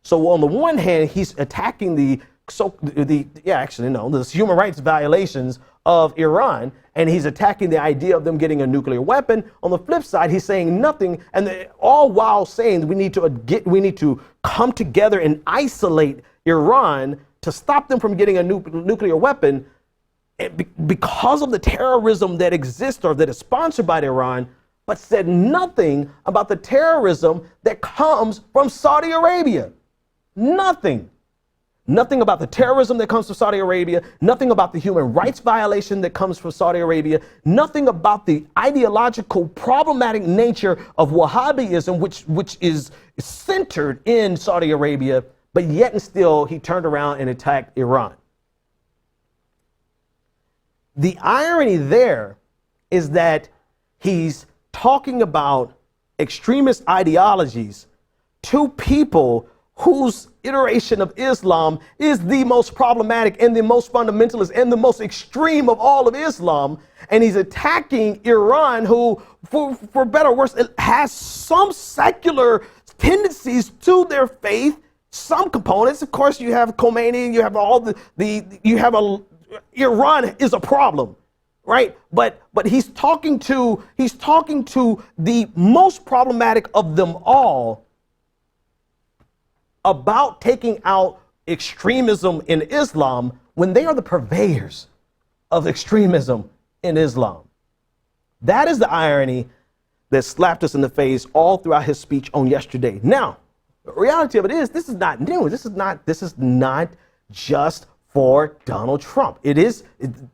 [SPEAKER 3] So on the one hand, he's attacking the human rights violations of Iran, and he's attacking the idea of them getting a nuclear weapon. On the flip side, he's saying nothing, and all while saying we need to come together and isolate Iran to stop them from getting a nuclear weapon because of the terrorism that exists or that is sponsored by Iran, but said nothing about the terrorism that comes from Saudi Arabia. Nothing. Nothing about the terrorism that comes from Saudi Arabia, nothing about the human rights violation that comes from Saudi Arabia, nothing about the ideological problematic nature of Wahhabism, which is centered in Saudi Arabia, but yet and still he turned around and attacked Iran. The irony there is that he's talking about extremist ideologies to people whose iteration of Islam is the most problematic and the most fundamentalist and the most extreme of all of Islam. And he's attacking Iran, who, for better or worse, has some secular tendencies to their faith, some components. Of course, you have Khomeini, you have Iran is a problem, right? But he's talking to the most problematic of them all about taking out extremism in Islam when they are the purveyors of extremism in Islam. That is the irony that slapped us in the face all throughout his speech on yesterday. Now, the reality of it is this is not new. This is not just for Donald Trump.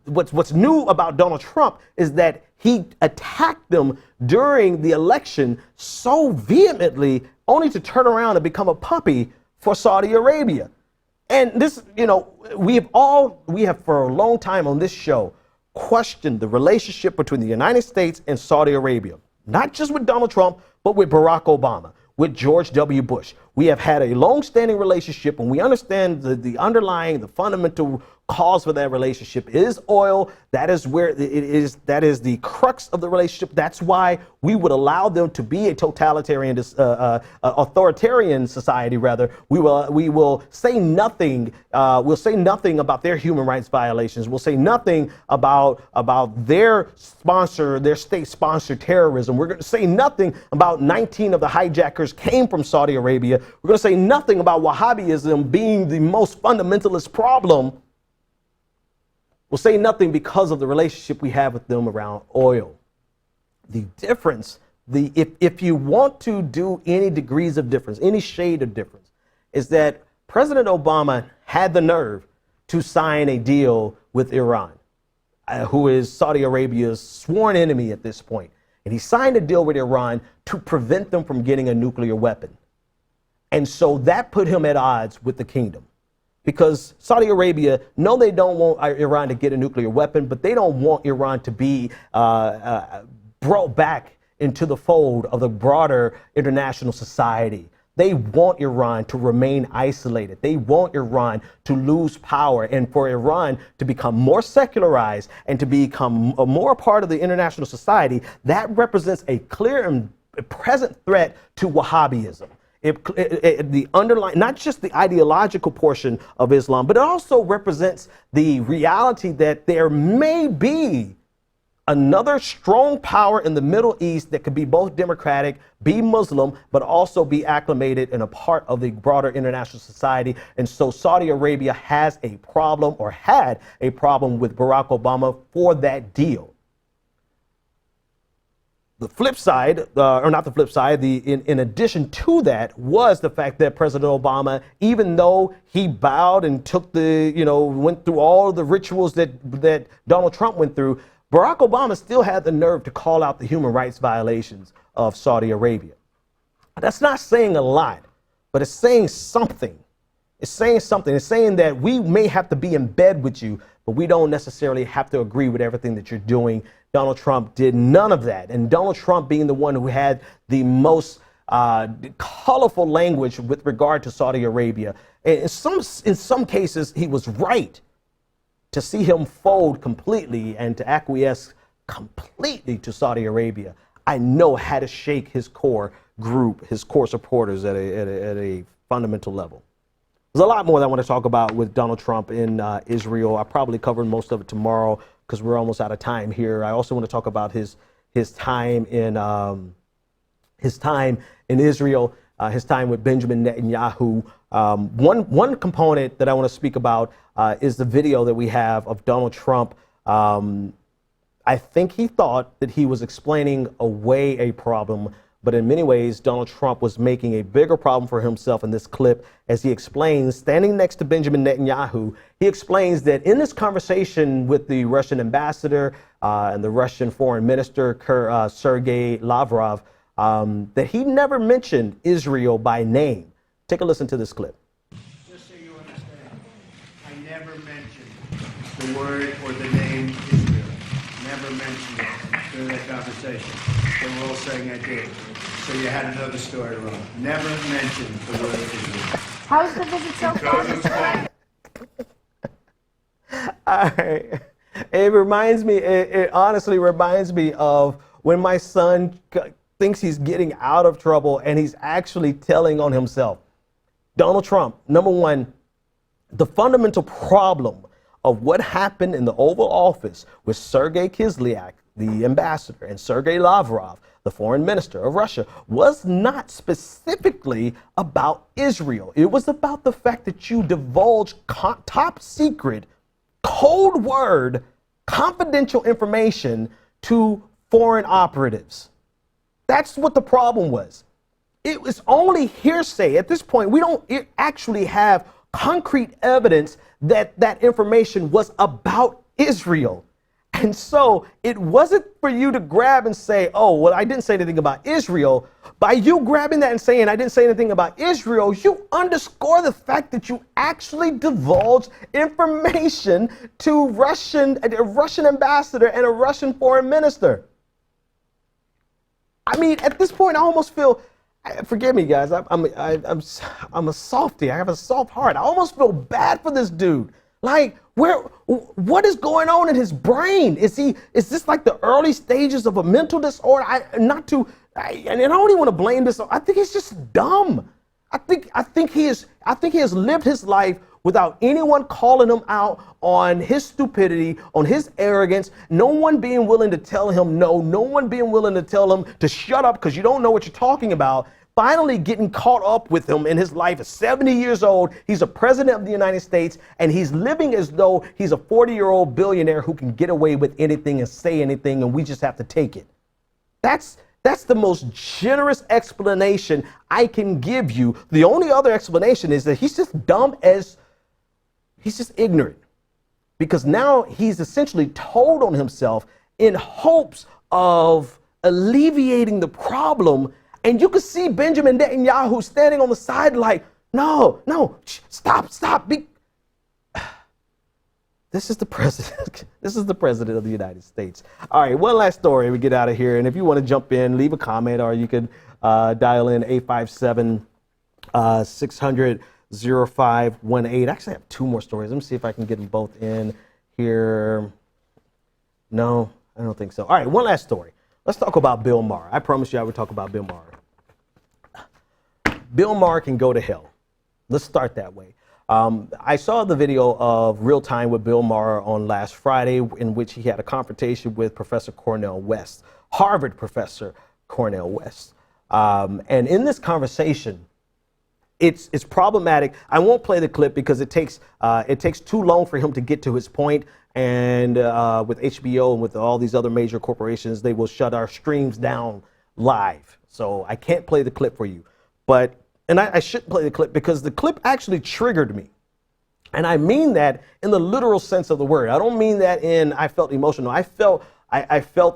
[SPEAKER 3] What's new about Donald Trump is that he attacked them during the election so vehemently, only to turn around and become a puppy for Saudi Arabia. And this, we have for a long time on this show questioned the relationship between the United States and Saudi Arabia, not just with Donald Trump, but with Barack Obama, with George W. Bush. We have had a long-standing relationship, and we understand the underlying, the fundamental cause for that relationship is oil. That is where it is. That is the crux of the relationship. That's why we would allow them to be a totalitarian, authoritarian society. Rather, we will say nothing. We'll say nothing about their human rights violations. We'll say nothing about their state-sponsored terrorism. We're going to say nothing about 19 of the hijackers came from Saudi Arabia. We're going to say nothing about Wahhabism being the most fundamentalist problem. We'll say nothing because of the relationship we have with them around oil. The difference, if you want to do any degrees of difference, any shade of difference, is that President Obama had the nerve to sign a deal with Iran. who is Saudi Arabia's sworn enemy at this point. And he signed a deal with Iran to prevent them from getting a nuclear weapon. And so that put him at odds with the kingdom. Because Saudi Arabia, no, they don't want Iran to get a nuclear weapon, but they don't want Iran to be brought back into the fold of the broader international society. They want Iran to remain isolated. They want Iran to lose power and for Iran to become more secularized and to become a more part of the international society. That represents a clear and present threat to Wahhabism. The underlying, not just the ideological portion of Islam, but it also represents the reality that there may be another strong power in the Middle East that could be both democratic, be Muslim, but also be acclimated and a part of the broader international society. And so Saudi Arabia has a problem, or had a problem, with Barack Obama for that deal. The flip side, or not the flip side, in addition to that was the fact that President Obama, even though he bowed and took went through all of the rituals that Donald Trump went through, Barack Obama still had the nerve to call out the human rights violations of Saudi Arabia. That's not saying a lot, but it's saying something. It's saying something. It's saying that we may have to be in bed with you, but we don't necessarily have to agree with everything that you're doing. Donald Trump did none of that. And Donald Trump, being the one who had the most colorful language with regard to Saudi Arabia, in some cases, he was right. To see him fold completely and to acquiesce completely to Saudi Arabia, I know had to shake his core group, his core supporters at a fundamental level. There's a lot more that I want to talk about with Donald Trump in Israel. I'll probably cover most of it tomorrow because we're almost out of time here. I also want to talk about his time in Israel, his time with Benjamin Netanyahu. One component that I want to speak about is the video that we have of Donald Trump. I think he thought that he was explaining away a problem, but in many ways, Donald Trump was making a bigger problem for himself in this clip as he explains, standing next to Benjamin Netanyahu, he explains that in this conversation with the Russian ambassador and the Russian foreign minister, Sergei Lavrov, that he never mentioned Israel by name. Take a listen to this clip.
[SPEAKER 5] Just so you understand, I never mentioned the word or the name Israel. Never mentioned it during that conversation. They were all saying I did. So you had another story wrong. Never mentioned the word Israel.
[SPEAKER 6] How's the visit so far?
[SPEAKER 3] All right. It honestly reminds me of when my son thinks he's getting out of trouble and he's actually telling on himself. Donald Trump, number one, the fundamental problem of what happened in the Oval Office with Sergei Kislyak, the ambassador, and Sergei Lavrov, the foreign minister of Russia, was not specifically about Israel. It was about the fact that you divulged top secret, cold word, confidential information to foreign operatives. That's what the problem was. It was only hearsay. At this point, we don't actually have concrete evidence that that information was about Israel. And so it wasn't for you to grab and say, oh, well, I didn't say anything about Israel. By you grabbing that and saying I didn't say anything about Israel, you underscore the fact that you actually divulged information to a Russian ambassador and a Russian foreign minister. I mean, at this point, I almost feel, forgive me, guys, I'm a softie. I have a soft heart. I almost feel bad for this dude. Like, what is going on in his brain? Is this like the early stages of a mental disorder? I don't even want to blame this. I think he's just dumb. I think he has lived his life without anyone calling him out on his stupidity, on his arrogance, no one being willing to tell him no, no one being willing to tell him to shut up because you don't know what you're talking about. Finally getting caught up with him in his life at 70 years old. He's a president of the United States, and he's living as though he's a 40-year-old billionaire who can get away with anything and say anything, and we just have to take it. That's the most generous explanation I can give you. The only other explanation is that he's just dumb as, he's just ignorant. because now he's essentially told on himself in hopes of alleviating the problem. And you can see Benjamin Netanyahu standing on the side like, no, stop. This is the president. This is the president of the United States. All right, one last story and we get out of here. And if you want to jump in, leave a comment, or you can dial in 857-600-0518. Actually, I have two more stories. Let me see if I can get them both in here. No, I don't think so. All right, one last story. Let's talk about Bill Maher. I promised you I would talk about Bill Maher. Bill Maher can go to hell. Let's start that way. I saw the video of Real Time with Bill Maher on last Friday, in which he had a confrontation with Professor Cornel West, Harvard professor Cornel West. And in this conversation, it's problematic. I won't play the clip because it takes too long for him to get to his point. And with HBO and with all these other major corporations, they will shut our streams down live. So I can't play the clip for you. And I shouldn't play the clip because the clip actually triggered me. And I mean that in the literal sense of the word. I don't mean that in I felt emotional. I felt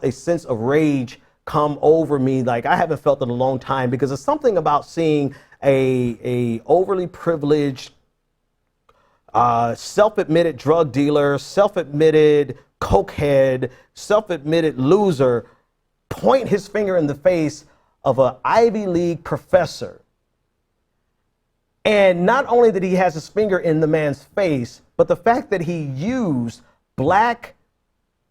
[SPEAKER 3] a sense of rage come over me like I haven't felt in a long time, because there's something about seeing a overly privileged, self-admitted drug dealer, self-admitted cokehead, self-admitted loser point his finger in the face of an Ivy League professor. And not only that he has his finger in the man's face, but the fact that he used black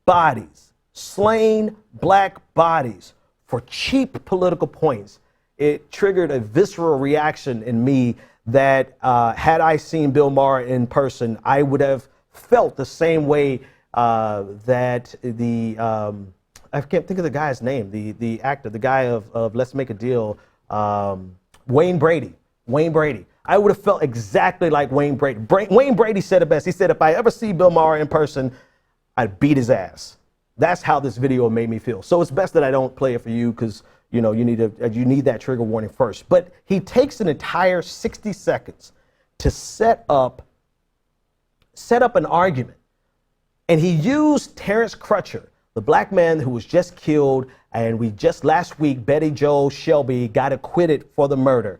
[SPEAKER 3] bodies, slain black bodies, for cheap political points. It triggered a visceral reaction in me that had I seen Bill Maher in person, I would have felt the same way that I can't think of the guy's name, the actor, the guy of Let's Make a Deal, Wayne Brady. I would have felt exactly like Wayne Brady. Wayne Brady said it best. He said, if I ever see Bill Maher in person, I'd beat his ass. That's how this video made me feel. So it's best that I don't play it for you, because you need that trigger warning first. But he takes an entire 60 seconds to set up an argument. And he used Terrence Crutcher, the black man who was just killed, and we just last week, Betty Jo Shelby got acquitted for the murder.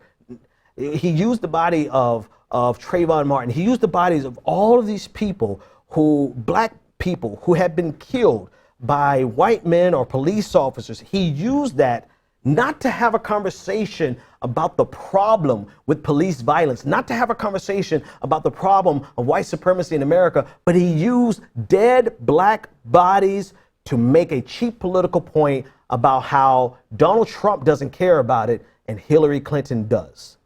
[SPEAKER 3] He used the body of Trayvon Martin. He used the bodies of all of these people black people who had been killed by white men or police officers. He used that not to have a conversation about the problem with police violence, not to have a conversation about the problem of white supremacy in America, but he used dead black bodies to make a cheap political point about how Donald Trump doesn't care about it and Hillary Clinton does.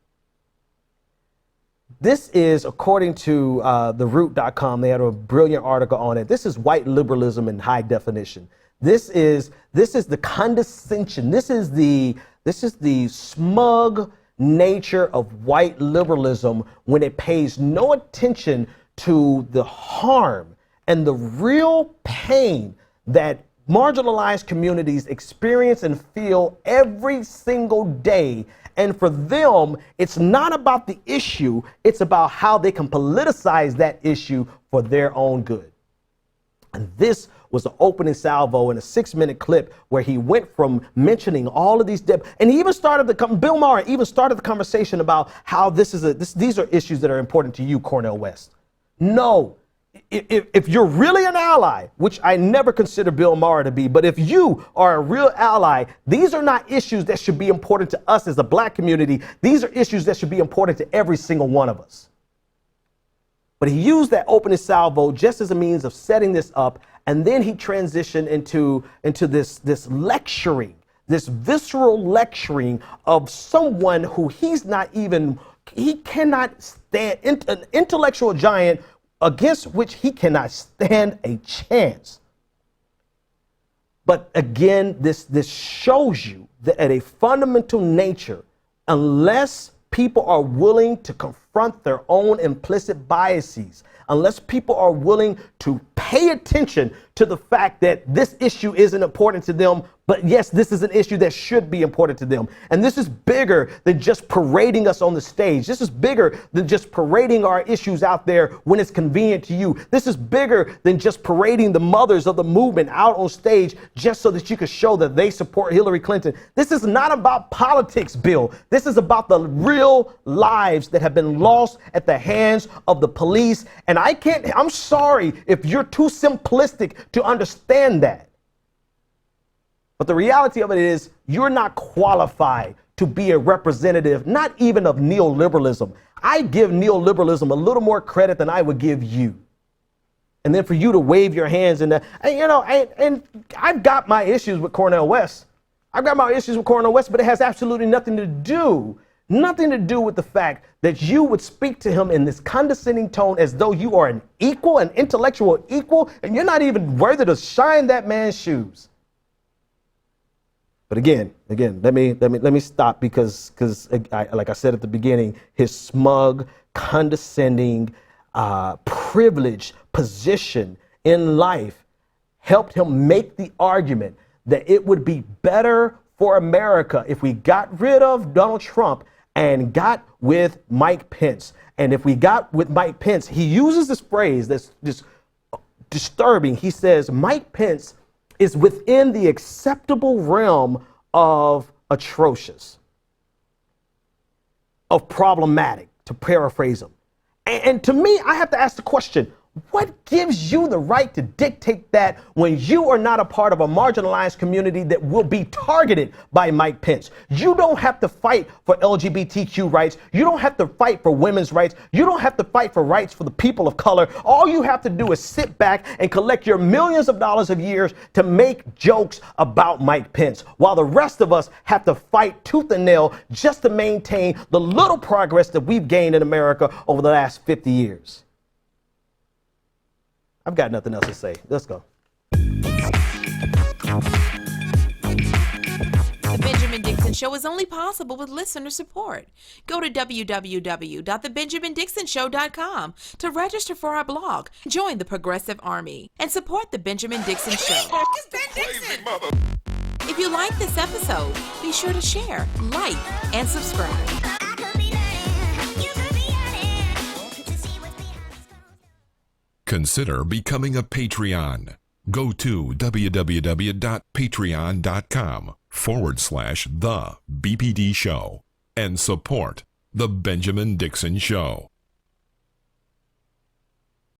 [SPEAKER 3] This is, according to theroot.com, they had a brilliant article on it. This is white liberalism in high definition. This is the condescension. This is the smug nature of white liberalism when it pays no attention to the harm and the real pain that marginalized communities experience and feel every single day. And for them, it's not about the issue, it's about how they can politicize that issue for their own good. And this was the opening salvo in a 6-minute clip where he went from mentioning all of these and he even started Bill Maher even started the conversation about how these are issues that are important to you, Cornel West. No. If you're really an ally, which I never consider Bill Maher to be, but if you are a real ally, these are not issues that should be important to us as a black community. These are issues that should be important to every single one of us. But he used that opening salvo just as a means of setting this up, and then he transitioned into this lecturing, this visceral lecturing of someone who he cannot stand, an intellectual giant against which he cannot stand a chance. But again, this shows you that at a fundamental nature, unless people are willing to confront their own implicit biases, unless people are willing to pay attention to the fact that this issue isn't important to them, but yes, this is an issue that should be important to them. And this is bigger than just parading us on the stage. This is bigger than just parading our issues out there when it's convenient to you. This is bigger than just parading the mothers of the movement out on stage just so that you can show that they support Hillary Clinton. This is not about politics, Bill. This is about the real lives that have been lost at the hands of the police. And I'm sorry if you're too simplistic to understand that. But the reality of it is you're not qualified to be a representative, not even of neoliberalism. I give neoliberalism a little more credit than I would give you. And then for you to wave your hands and I've got my issues with Cornel West. I've got my issues with Cornel West, but it has absolutely nothing to do with the fact that you would speak to him in this condescending tone as though you are an equal, an intellectual equal, and you're not even worthy to shine that man's shoes. But again, let me stop because like I said at the beginning, his smug, condescending, privileged position in life helped him make the argument that it would be better for America if we got rid of Donald Trump and got with Mike Pence. And if we got with Mike Pence, he uses this phrase that's just disturbing. He says Mike Pence is within the acceptable realm of atrocious, of problematic, to paraphrase him. And to me, I have to ask the question, what gives you the right to dictate that when you are not a part of a marginalized community that will be targeted by Mike Pence? You don't have to fight for LGBTQ rights. You don't have to fight for women's rights. You don't have to fight for rights for the people of color. All you have to do is sit back and collect your millions of dollars a year to make jokes about Mike Pence, while the rest of us have to fight tooth and nail just to maintain the little progress that we've gained in America over the last 50 years. I've got nothing else to say. Let's go.
[SPEAKER 7] The Benjamin Dixon Show is only possible with listener support. Go to www.thebenjamindixonshow.com to register for our blog, join the Progressive Army, and support The Benjamin Dixon Show. It's Ben Dixon! If you like this episode, be sure to share, like, and subscribe.
[SPEAKER 1] Consider becoming a Patreon. Go to www.patreon.com/The BPD Show and support The Benjamin Dixon Show.